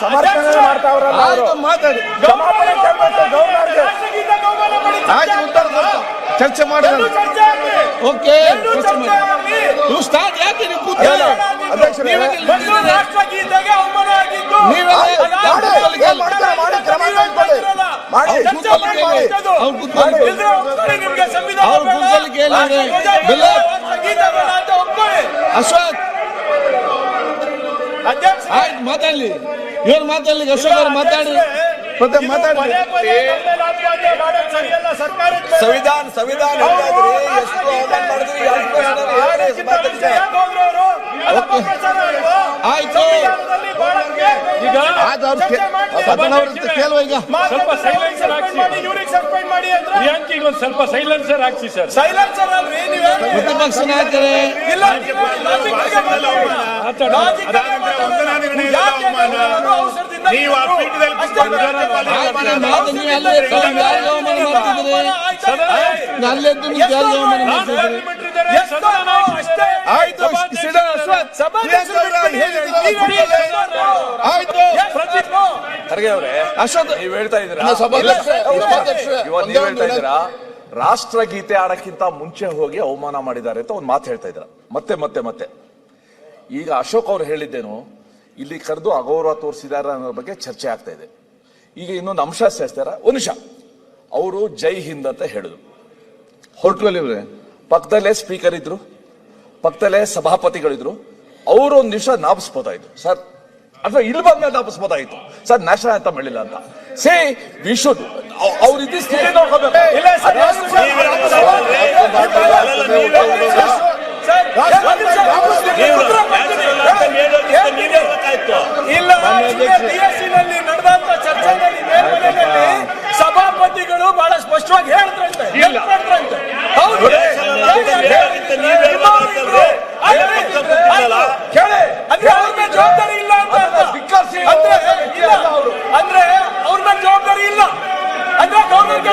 ಸಮರ್ಥನೆ ಮಾಡ್ತಾವ್ರಲ್ಲ ಅವರು. ಮಾತಾಡಿ ಕ್ಷಮಾಪಣೆ ಕೇಳಬೇಕು ಗೌರ್ನರ್ಗೆ. ಆಯ್ತು, ಉತ್ತರ ಚರ್ಚೆ ಮಾಡೋಣ. Okay, start. ಯಾಕೆ ನೀವು ಕೂತ್ಕೊಳ್ಳಿ ಅಧ್ಯಕ್ಷರೇ, ರಾಷ್ಟ್ರಗೀತೆಗೆ ಅವಮಾನ ಆಗಿದ್ದು ಅಶೋಕ್ ಆಯ್ತು, ಮಾತಾಡ್ಲಿ. ಇವ್ರು ಮಾತಾಡ್ಲಿ, ಅಶೋಕ್ ಅವ್ರು ಮಾತಾಡಿ. ಸಂವಿಧಾನ ಆಯ್ತು. ಈಗ ಕೇಳುವ. ಈಗ ಸ್ವಲ್ಪ ಸೈಲೆನ್ಸರ್ ಹಾಕಿ, ಸ್ವಲ್ಪ ಸೈಲೆನ್ಸರ್ ಹಾಕ್ಸಿ ಸರ್. ಸೈಲೆನ್ಸರ್ ಅಲ್ರಿ ನೀವೇ ಪ್ರತಿಪಕ್ಷ ನಾಯಕರೇ. ಆಯ್ತು, ಖರ್ಗೆ ಅವರೇ, ನೀವು ಹೇಳ್ತಾ ಇದ್ದೀರಾ ರಾಷ್ಟ್ರಗೀತೆ ಆಡಕ್ಕಿಂತ ಮುಂಚೆ ಹೋಗಿ ಅವಮಾನ ಮಾಡಿದ್ದಾರೆ ಅಂತ ಒಂದು ಮಾತು ಹೇಳ್ತಾ ಇದ್ದೀರಾ ಮತ್ತೆ ಮತ್ತೆ ಮತ್ತೆ. ಈಗ ಅಶೋಕ್ ಅವ್ರು ಹೇಳಿದ್ದೇನು, ಇಲ್ಲಿ ಕರೆದು ಅಗೌರವ ತೋರಿಸಿದಾರ ಅನ್ನೋ ಬಗ್ಗೆ ಚರ್ಚೆ ಆಗ್ತಾ ಇದೆ. ಈಗ ಇನ್ನೊಂದು ಅಂಶ ಸೇರಿಸ್ತಾರ. ಒಂದು ನಿಮಿಷ, ಅವರು ಜೈ ಹಿಂದ್ ಅಂತ ಹೇಳಿದ್ರು. ಹೊರಟುವಲ್ಲಿ ಪಕ್ಕದಲ್ಲೇ ಸ್ಪೀಕರ್ ಇದ್ರು, ಪಕ್ಕದಲ್ಲೇ ಸಭಾಪತಿಗಳಿದ್ರು. ಅವರು ಒಂದು ನಿಮಿಷ ನಾಪಿಸ್ಬೋದಾಯ್ತು ಸರ್, ಅಥವಾ ಇಲ್ಲಿ ಬಂದ್ಮೇಲೆ ನಾಪಿಸ್ಬೋದಾಯ್ತು ಸರ್, ನ್ಯಾಷನಲ್ ಅಂತ ಮಾಡಿಲ್ಲ ಅಂತ. ಸೇ ವಿ ಶುಡ್ ಅವ್ರ ಇದ್ದ ಸ್ಥಿತಿ ನೋಡ್ಕೋಬೇಕು. ನಡೆದಂತ ಚರ್ಚೆಯಲ್ಲಿ ಸಭಾಪತಿಗಳು ಬಹಳ ಸ್ಪಷ್ಟವಾಗಿ ಹೇಳ್ತಾರಂತೆ. ಹೌದು, ಅಂದ್ರೆ ಅವ್ರ ಮೇಲೆ ಜವಾಬ್ದಾರಿ ಇಲ್ಲ ಅಂದ್ರೆ ಅವ್ರ ಮೇಲೆ ಜವಾಬ್ದಾರಿ ಇಲ್ಲ ಅಂದ್ರೆ ಗೌರ್ಮೆಂಟ್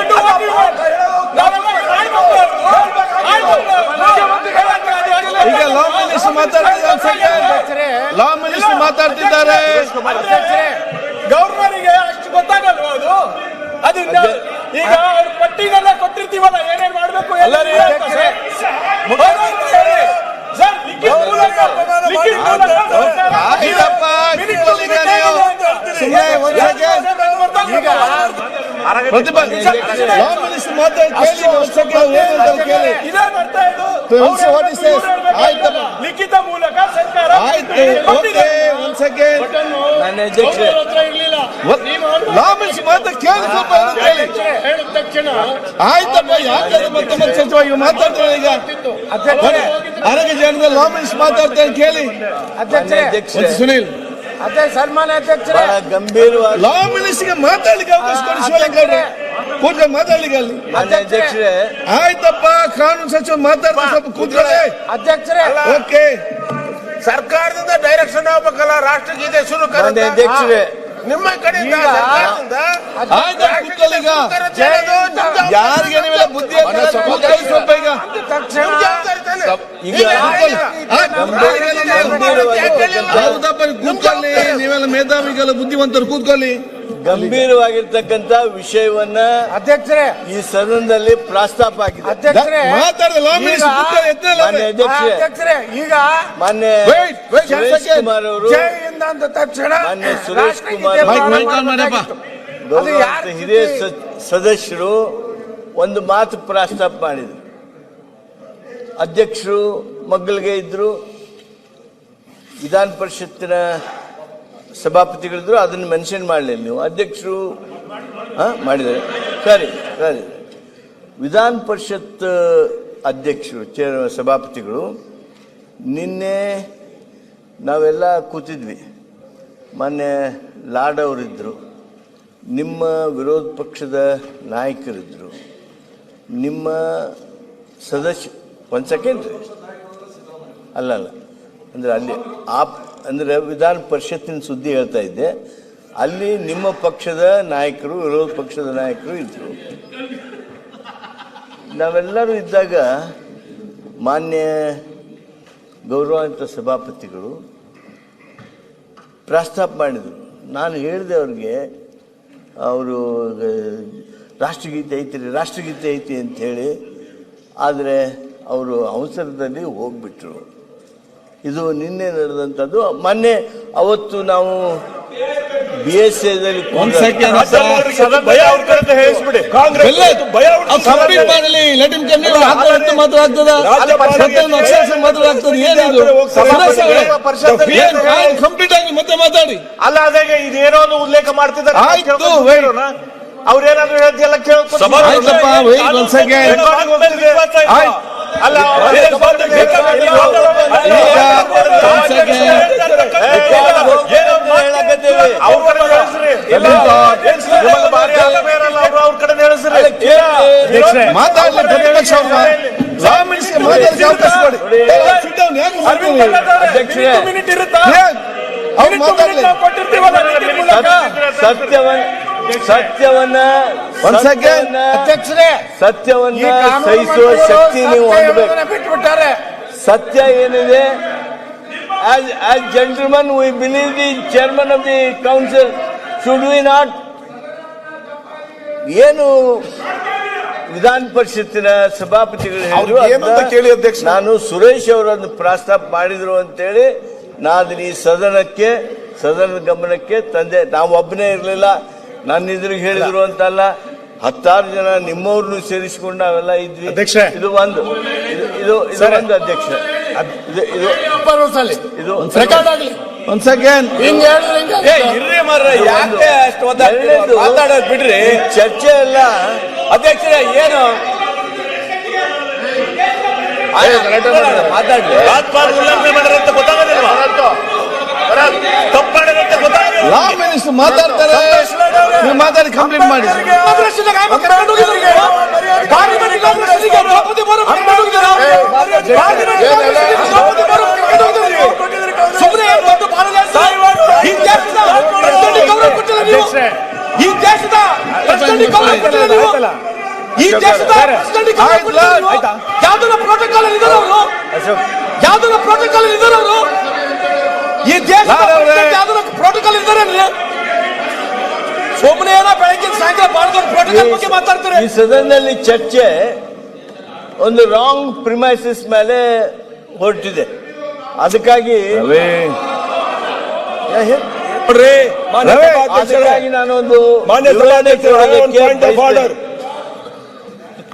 ಈಗ ಲಾ ಮಿನಿಸ್ಟರ್ ಮಾತಾಡ್ತಿದ್ದಾರೆ. ಗವರ್ನರಿಗೆ ಅಷ್ಟು ಗೊತ್ತಾಗಲ್ವಾ ಅದು? ಅದರಿಂದ ಈಗ ಅವ್ರ ಪಟ್ಟಿಗೆಲ್ಲ ಕೊಟ್ಟಿರ್ತೀವಲ್ಲ, ಏನೇನ್ ಮಾಡ್ಬೇಕು ಲಿಖಿತ ಮೂಲಕ ಸರ್ಕಾರ ಆಯ್ತಪ್ಪ, ಯಾಕಂದ್ರೆ ಮತ್ತೆ ಮತ್ತೆ ಚರ್ಚೆ ಮಾತಾಡ್ತಾರೆ. ಈಗ ಆರೋಗ್ಯ ಜನದಲ್ಲಿ ಲಾ ಮಿನಿಸ್ಟರ್ ಮಾತಾಡ್ತಾರೆ, ಕೇಳಿ. ಸುನೀಲ್ ಸನ್ಮಾನ್ಯ ಅಧ್ಯಕ್ಷರೇ, ಗಂಭೀರವಾಗಿ ಲಾ ಮಿನಿಸ್ಟರ್ಗೆ ಮಾತಾಡ್ಲಿಕ್ಕೆ ಅವಕಾಶ ಕೊಡಿ. ಶಿವಲಿಂಗೌಡ್ರೆ ಕೂತ್ಕೊಂಡು ಮಾತಾಡ್ಲಿಕ್ಕೆ ಅಲ್ಲಿ. ಅಧ್ಯಕ್ಷರೇ, ಆಯ್ತಪ್ಪ, ಕಾನೂನು ಸಚಿವ ಮಾತಾಡ್ತಾರೆ, ಸ್ವಲ್ಪ ಕೂತ್ಕೊಳ್ಳಿ. ಅಧ್ಯಕ್ಷರೇ, ಓಕೆ. ಸರ್ಕಾರದಿಂದ ಡೈರೆಕ್ಷನ್ ಆಗ್ಬೇಕಲ್ಲ, ರಾಷ್ಟ್ರಗೀತೆ ಶುರು ಅಧ್ಯಕ್ಷರೇ, ನಿಮ್ಮ ಕಡೆಯಿಂದ ಯಾರಿಗೆ ನೀವೆಲ್ಲ ಬುದ್ಧಿ ಸ್ವಲ್ಪ ಕೂತ್ಕೊಳ್ಳಿ. ನೀವೆಲ್ಲ ಮೇಧಾವಿಗಳು, ಬುದ್ಧಿವಂತರು, ಕೂತ್ಕೊಳ್ಳಿ. ಗಂಭೀರವಾಗಿರ್ತಕ್ಕಂಥ ವಿಷಯವನ್ನ ಅಧ್ಯಕ್ಷರೇ ಈ ಸದನದಲ್ಲಿ ಪ್ರಸ್ತಾಪ ಆಗಿದೆ. ಅಧ್ಯಕ್ಷರೇ, ಅಧ್ಯಕ್ಷರೇ, ಈಗ ಮಾನ್ಯ ಸುರೇಶ್ ಕುಮಾರ್ ಅವರು, ಮಾನ್ಯ ಸುರೇಶ್ ಕುಮಾರ್ ಗೌರವಾನ್ವಿತ ಹಿರಿಯ ಸದಸ್ಯರು ಒಂದು ಮಾತು ಪ್ರಸ್ತಾಪ ಮಾಡಿದ್ರು. ಅಧ್ಯಕ್ಷರು ಮಗ್ಗಲಿಗೆ ಇದ್ರು, ವಿಧಾನ ಪರಿಷತ್ತಿನ ಸಭಾಪತಿಗಳಿದ್ರು, ಅದನ್ನು ಮೆನ್ಷನ್ ಮಾಡಲಿಲ್ಲ ನೀವು. ಅಧ್ಯಕ್ಷರು ಮಾಡಿದ್ದಾರೆ. ಸರಿ ಸರಿ. ವಿಧಾನ ಪರಿಷತ್ ಅಧ್ಯಕ್ಷರು ಸಭಾಪತಿಗಳು ನಿನ್ನೆ ನಾವೆಲ್ಲ ಕೂತಿದ್ವಿ. ಮೊನ್ನೆ ಲಾಡ್ ಅವರಿದ್ದರು, ನಿಮ್ಮ ವಿರೋಧ ಪಕ್ಷದ ನಾಯಕರಿದ್ದರು, ನಿಮ್ಮ ಸದಸ್ಯ ಒಂದು ಸೆಕೆಂಡ್ ರೀ ಅಲ್ಲಲ್ಲ ಅಂದರೆ ಅಲ್ಲಿ ಅಂದರೆ ವಿಧಾನ ಪರಿಷತ್ತಿನ ಸುದ್ದಿ ಹೇಳ್ತಾ ಇದ್ದೆ. ಅಲ್ಲಿ ನಿಮ್ಮ ಪಕ್ಷದ ನಾಯಕರು, ವಿರೋಧ ಪಕ್ಷದ ನಾಯಕರು ಇದ್ದರು. ನಾವೆಲ್ಲರೂ ಇದ್ದಾಗ ಮಾನ್ಯ ಗೌರವಾನ್ವಿತ ಸಭಾಪತಿಗಳು ಪ್ರಸ್ತಾಪ ಮಾಡಿದರು, ನಾನು ಹೇಳಿದೆ ಅವ್ರಿಗೆ, ಅವರು ರಾಷ್ಟ್ರಗೀತೆ ಐತಿ ಅಂಥೇಳಿ, ಆದರೆ ಅವರು ಅವಸರದಲ್ಲಿ ಹೋಗ್ಬಿಟ್ರು. ಇದು ನಿನ್ನೆ ನಡೆದಂಥದ್ದು. ಮೊನ್ನೆ ಅವತ್ತು ನಾವು BSAದಲ್ಲಿ ಕಂಪ್ಲೀಟ್ ಆಗಿ ಮತ್ತೆ ಮಾತಾಡಿ. ಅಲ್ಲ, ಅದಾಗ ಇದೇನೋ ಒಂದು ಉಲ್ಲೇಖ ಮಾಡ್ತಿದ್ದಾರೆ. ಅವ್ರೇನಾದ್ರು ಹೇಳ್ತಿಲ್ಲ ಸತ್ಯವನ್ನ ಸಹಿಸುವ ಶಕ್ತಿ ನೀವು ಹೊಂದಬೇಕು. ಸತ್ಯ ಏನಿದೆ, as gentlemen we believe the chairman of the council, should we not? ಏನು ವಿಧಾನ ಪರಿಷತ್ತಿನ ಸಭಾಪತಿಗಳು ಹೇಳಿದ್ರು, ನಾನು ಸುರೇಶ್ ಅವರನ್ನು ಪ್ರಸ್ತಾಪ ಮಾಡಿದ್ರು ಅಂತೇಳಿ ನಾನು ಈ ಸದನದ ಗಮನಕ್ಕೆ ತಂದೆ. ನಾವು ಒಬ್ಬನೇ ಇರಲಿಲ್ಲ, ನನ್ನ ಎದುರಿಗೆ ಹೇಳಿದ್ರು ಅಂತಲ್ಲ, 10 ಜನ ನಿಮ್ಮವ್ರನ್ನು ಸೇರಿಸಿಕೊಂಡು ನಾವೆಲ್ಲ ಇದ್ವಿ. ಇದು ಒಂದು ಅಧ್ಯಕ್ಷ, ಬಿಡ್ರಿ, ಚರ್ಚೆ ಎಲ್ಲ ಅಧ್ಯಕ್ಷರ ಏನು ಮಾತಾಡ್ಲಿ, ಉಲ್ಲಂಘನೆ ಮಾಡಿರಂತ ಗೊತ್ತಾಗೋದಿಲ್ವಾ? ತಪ್ಪು ಮಾಡಿರಂತ ಗೊತ್ತಾಗೋದಿಲ್ಲ. ಲಾ ಮಿನಿಸ್ಟರ್ ಮಾತಾಡ್ತಾರೆ, ನೀವು ಮಾತಾಡಿ ಕಂಪ್ಲೀಟ್ ಮಾಡಿ. ಯಾವ್ದನ್ನ ಪ್ರೋಟೋಕಾಲ್ ಇದ್ದಾರೆ ಅವರು, ಯಾವ್ದನ್ನ ಪ್ರೋಟೋಕಾಲ್ ಇದ್ದಾರೆ ಅವರು, ಈ ದೇಶದ ಪ್ರೋಟೋಕಾಲ್ ಇದ್ದಾರೆ. ಸುಮ್ಮನೆ ಏನೋ ಬೆಳಗ್ಗೆ ಸಾಯಂಕಾಲ ಮಾಡಿದವ್ರು ಪ್ರೋಟೋಕಾಲ್ ಬಗ್ಗೆ ಮಾತಾಡ್ತಾರೆ. ಈ ಸದನದಲ್ಲಿ ಚರ್ಚೆ ಒಂದು ರಾಂಗ್ ಪ್ರಿಮೈಸಸ್ ಮೇಲೆ ಹೊರಟಿದೆ. ಅದಕ್ಕಾಗಿ ನಾನೊಂದು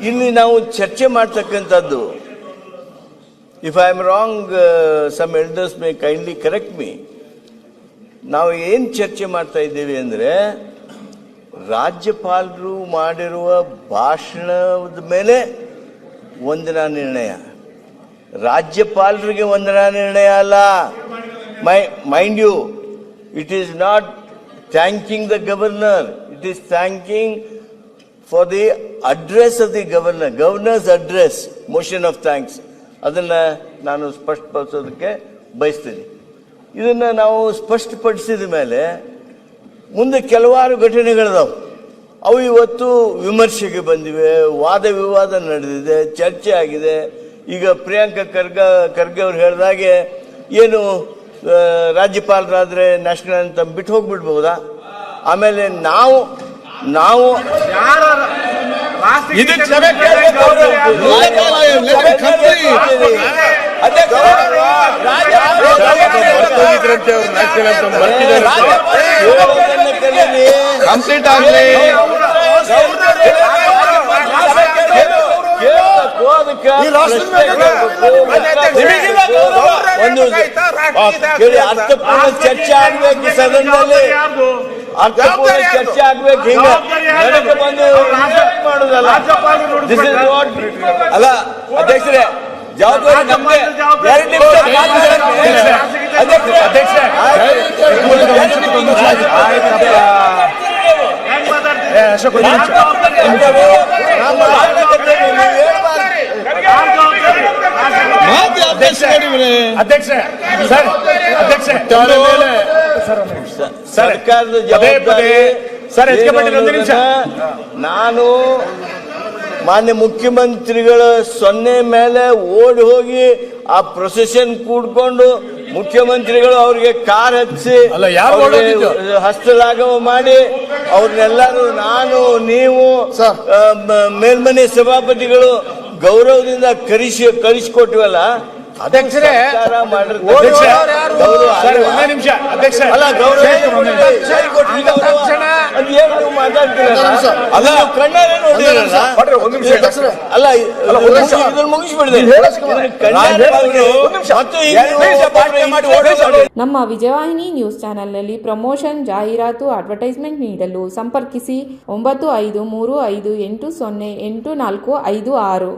ಇಲ್ಲಿ ನಾವು ಚರ್ಚೆ ಮಾಡ್ತಕ್ಕಂಥದ್ದು, if I am wrong, some elders may kindly correct me. ನಾವು ಏನು ಚರ್ಚೆ ಮಾಡ್ತಾ ಇದ್ದೇವೆ ಅಂದರೆ, ರಾಜ್ಯಪಾಲರು ಮಾಡಿರುವ ಭಾಷಣದ ಮೇಲೆ ವಂದನಾ ನಿರ್ಣಯ. ರಾಜ್ಯಪಾಲರಿಗೆ ವಂದನಾ ನಿರ್ಣಯ ಅಲ್ಲ. Mind you, it is not thanking the governor, it is thanking for the address of the governor's address, motion of thanks. ಅದನ್ನು ನಾನು ಸ್ಪಷ್ಟಪಡಿಸೋದಕ್ಕೆ ಬಯಸ್ತೀನಿ. ಇದನ್ನು ನಾವು ಸ್ಪಷ್ಟಪಡಿಸಿದ ಮೇಲೆ ಮುಂದೆ ಕೆಲವಾರು ಘಟನೆಗಳಿದಾವೆ. ಅವು ಇವತ್ತು ವಿಮರ್ಶೆಗೆ ಬಂದಿವೆ, ವಾದ ವಿವಾದ ನಡೆದಿದೆ, ಚರ್ಚೆ ಆಗಿದೆ. ಈಗ ಪ್ರಿಯಾಂಕ ಖರ್ಗೆ ಅವ್ರು ಹೇಳಿದಾಗೆ, ಏನು ರಾಜ್ಯಪಾಲರಾದರೆ ನ್ಯಾಷನಲ್ ಅಂತ ಬಿಟ್ಟು ಹೋಗ್ಬಿಡ್ಬಹುದಾ? ಆಮೇಲೆ ನಾವು ಕಂಪ್ಲೀಟ್ ಆಗಲಿ. ಅರ್ಥಪೂರ್ಣ ಚರ್ಚೆ ಆಗ್ಬೇಕು ಸದನದಲ್ಲಿ, ಅರ್ಥಪೂರ್ಣ ಚರ್ಚೆ ಆಗ್ಬೇಕು. ಹಿಂಗ ನನಗೆ ಬಂದು ಮಾಡುದಲ್ಲ. ಅಲ್ಲ ಅಧ್ಯಕ್ಷರೇ, ಜವಾಬ್ದಾರಿ ನಮ್ಗೆ. ಸರ್ಕಾರದ ಜವಾಬ್ದಾರಿ. ನಾನು ಮಾನ್ಯ ಮುಖ್ಯಮಂತ್ರಿಗಳ 0 ಮೇಲೆ ಓಡಿ ಹೋಗಿ ಆ ಪ್ರೊಸೆಷನ್ ಕೂಡ್ಕೊಂಡು ಮುಖ್ಯಮಂತ್ರಿಗಳು ಅವ್ರಿಗೆ ಕಾರ್ ಹಚ್ಚಿ ಅಲ್ಲ, ಯಾರು ಅವ್ರಿಗೆ ಹೊರಟಿದ್ದು? ಹಸ್ತಲಾಘವ ಮಾಡಿ ಅವ್ರನ್ನೆಲ್ಲರೂ ನಾನು ನೀವು ಮೇಲ್ಮನೆ ಸಭಾಪತಿಗಳು ಗೌರವದಿಂದ ಕಳಿಸಿಕೊಟ್ವಲ್ಲ. ಅಧ್ಯಕ್ಷರೇ, ಒಂದೇ ನಿಮಿಷ ಅಧ್ಯಕ್ಷ. ಅಲ್ಲ ಗೌರವ ಅಲ್ಲ ಕಣ್ಣಾರೆ ನೋಡಿರಲ್ಲ. ಮಾಡ್ರಿ, ಒಂದ್ ನಿಮಿಷ ಅಲ್ಲ ಇದನ್ನ ಮುಗಿಸ್ಬಿಡಿದೆ. ನಮ್ಮ ವಿಜಯವಾಹಿನಿ ನ್ಯೂಸ್ ಚಾನೆಲ್ನಲ್ಲಿ ಪ್ರಮೋಷನ್, ಜಾಹೀರಾತು, ಅಡ್ವರ್ಟೈಸ್ಮೆಂಟ್ ನೀಡಲು ಸಂಪರ್ಕಿಸಿ 9535808456.